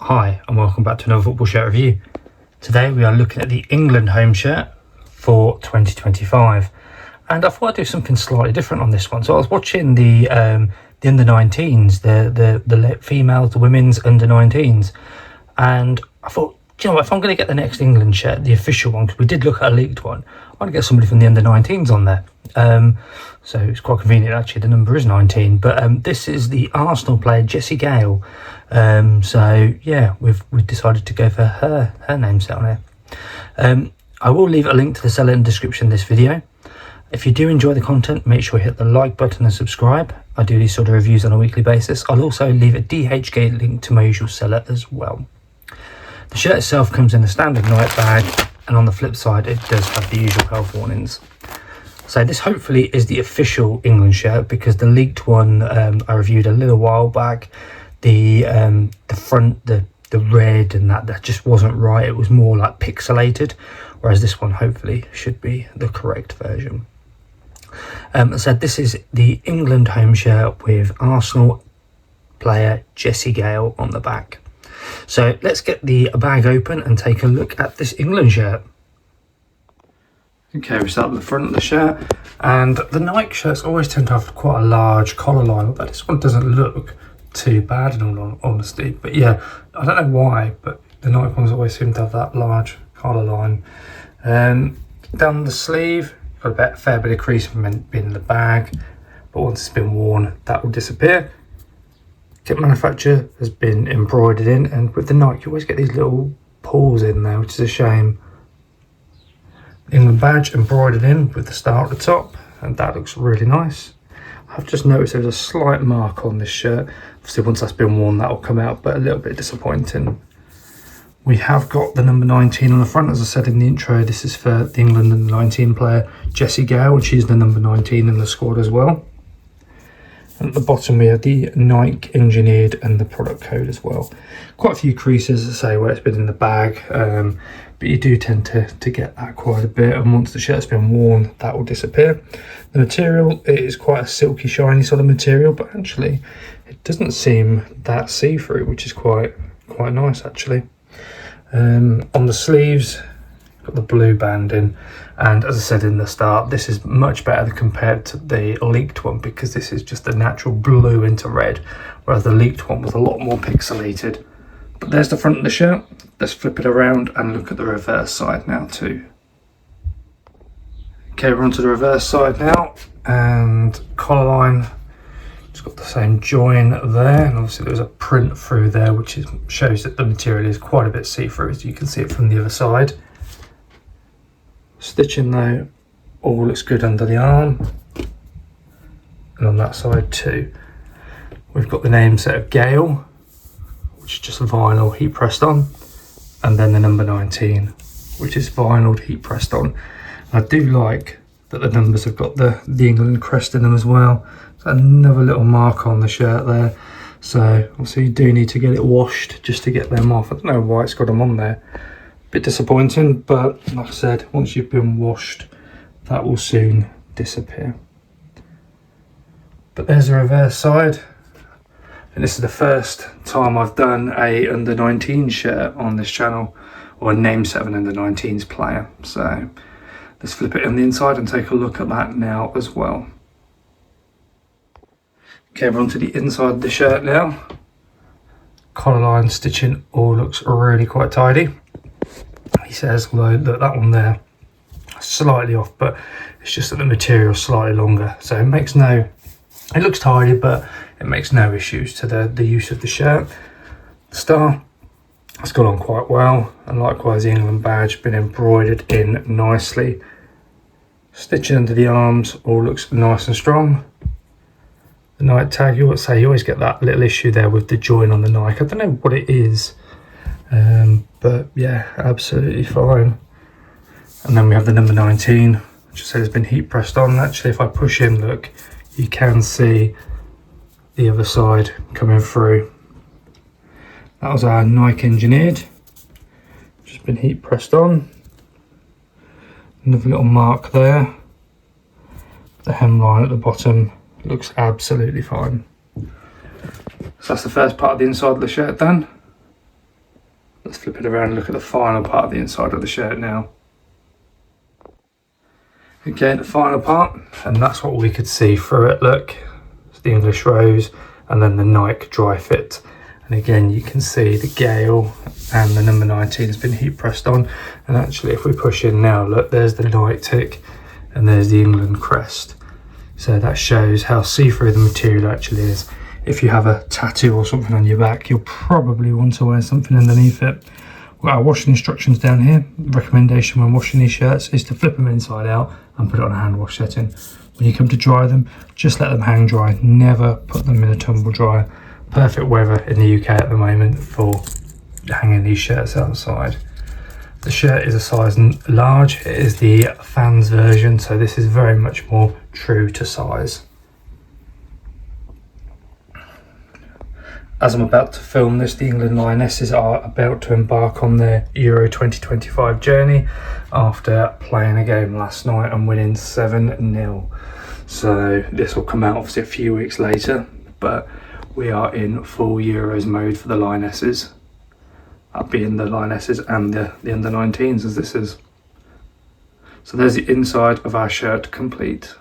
Hi and welcome back to another football shirt review. Today we are looking at the England home shirt for 2025, and I thought I'd do something slightly different on this one. So I was watching the under 19s, the females, the women's under 19s, and I thought, you know, if I'm going to get the next England shirt, the official one, because we did look at a leaked one, I want to get somebody from the under 19s on there. So it's quite convenient actually, the number is 19, but this is the Arsenal player Jessie Gale. So yeah, we've decided to go for her name set on here. I will leave a link to the seller in the description of this video. If you do enjoy the content, make sure you hit the like button and subscribe. I do these sort of reviews on a weekly basis. I'll also leave a dhgate link to my usual seller as well. The shirt itself comes in a standard night bag, and on the flip side it does have the usual health warnings. So this hopefully is the official England shirt, because the leaked one I reviewed a little while back, the front, the red and that just wasn't right. It was more like pixelated, whereas this one hopefully should be the correct version. So this is the England home shirt with Arsenal player Jessie Gale on the back. So let's get the bag open and take a look at this England shirt. Okay, we start with the front of the shirt, and the Nike shirts always tend to have quite a large collar line, but this one doesn't look too bad in all honesty. But yeah, I don't know why, but the Nike ones always seem to have that large collar line. Down the sleeve, got a fair bit of crease from being in the bag, but once it's been worn, that will disappear. Kit manufacturer has been embroidered in, and with the Nike you always get these little pulls in there, which is a shame. England badge embroidered in with the star at the top, and that looks really nice. I've just noticed there's a slight mark on this shirt. Obviously once that's been worn that will come out, but a little bit disappointing. We have got the number 19 on the front. As I said in the intro, this is for the England under 19 player Jessie Gale, and she's the number 19 in the squad as well. And at the bottom we have the Nike engineered and the product code as well. Quite a few creases, as I say, where it's been in the bag, but you do tend to get that quite a bit, and once the shirt's been worn that will disappear. The material is quite a silky shiny sort of material, but actually it doesn't seem that see-through, which is quite nice actually. On the sleeves, got the blue banding, and as I said in the start, this is much better compared to the leaked one, because this is just a natural blue into red, whereas the leaked one was a lot more pixelated. But there's the front of the shirt. Let's flip it around and look at the reverse side now too. Okay, we're onto the reverse side now, and collar line, it's got the same join there, and obviously there's a print through there which shows that the material is quite a bit see-through, as you can see it from the other side. Stitching though, all looks good under the arm, and on that side too. We've got the name set of Gale, which is just vinyl heat pressed on, and then the number 19, which is vinyl heat pressed on. I do like that the numbers have got the England crest in them as well. So another little mark on the shirt there. So obviously you do need to get it washed just to get them off. I don't know why it's got them on there. Bit disappointing, but like I said, once you've been washed, that will soon disappear. But there's the reverse side. And this is the first time I've done a under 19 shirt on this channel, or a name set of an under 19s player. So let's flip it on the inside and take a look at that now as well. Okay, we're onto the inside of the shirt now. Collar line stitching all looks really quite tidy. He says, although that one there slightly off, but it's just that the material is slightly longer, so it looks tidy, but it makes no issues to the use of the shirt. The star has gone on quite well, and likewise the England badge been embroidered in nicely. Stitching under the arms all looks nice and strong. The Nike tag, you always get that little issue there with the join on the Nike. I don't know what it is, but yeah, absolutely fine. And then we have the number 19, which I said has been heat pressed on. Actually, if I push in, look, you can see the other side coming through. That was our Nike engineered, just been heat pressed on. Another little mark there. The hemline at the bottom looks absolutely fine. So that's the first part of the inside of the shirt done. flip it around and look at the final part of the inside of the shirt now. Okay, the final part, and that's what we could see through it. Look, it's the English rose and then the Nike dry fit. And again, you can see the Gale and the number 19 has been heat pressed on. And actually, if we push in now, look, there's the Nike tick and there's the England crest. So that shows how see-through the material actually is. If you have a tattoo or something on your back, you'll probably want to wear something underneath it. We've got our washing instructions down here. Recommendation when washing these shirts is to flip them inside out and put it on a hand wash setting. When you come to dry them, just let them hang dry. Never put them in a tumble dryer. Perfect weather in the UK at the moment for hanging these shirts outside. The shirt is a size large. It is the fans version, so this is very much more true to size. As I'm about to film this, the England Lionesses are about to embark on their Euro 2025 journey after playing a game last night and winning 7-0. So this will come out obviously a few weeks later, but we are in full Euros mode for the Lionesses. That being the Lionesses and the under 19s as this is. So there's the inside of our shirt complete.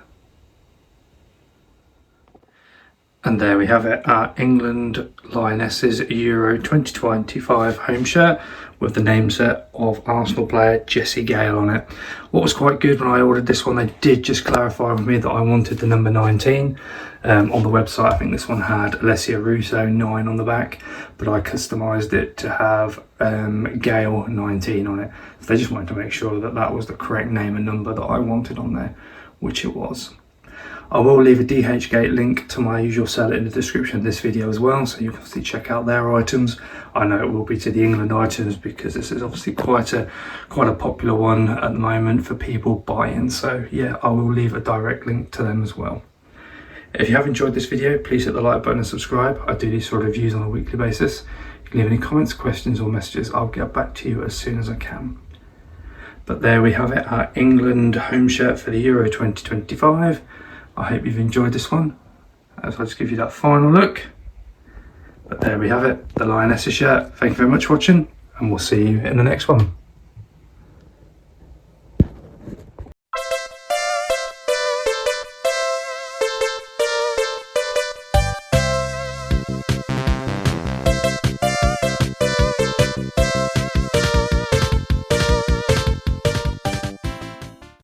And there we have it, our England Lionesses Euro 2025 home shirt with the name set of Arsenal player Jessie Gale on it. What was quite good when I ordered this one, they did just clarify with me that I wanted the number 19. On the website, I think this one had Alessia Russo 9 on the back, but I customised it to have Gale 19 on it. So they just wanted to make sure that that was the correct name and number that I wanted on there, which it was. I will leave a dhgate link to my usual seller in the description of this video as well, so you can obviously check out their items. I know it will be to the England items because this is obviously quite a popular one at the moment for people buying. So yeah, I will leave a direct link to them as well. If you have enjoyed this video, please hit the like button and subscribe. I do these sort of reviews on a weekly basis. You can leave any comments, questions or messages. I'll get back to you as soon as I can. But there we have it, our England home shirt for the Euro 2025. I hope you've enjoyed this one, as I just give you that final look. But there we have it, the Lionesses shirt. Thank you very much for watching, and we'll see you in the next one.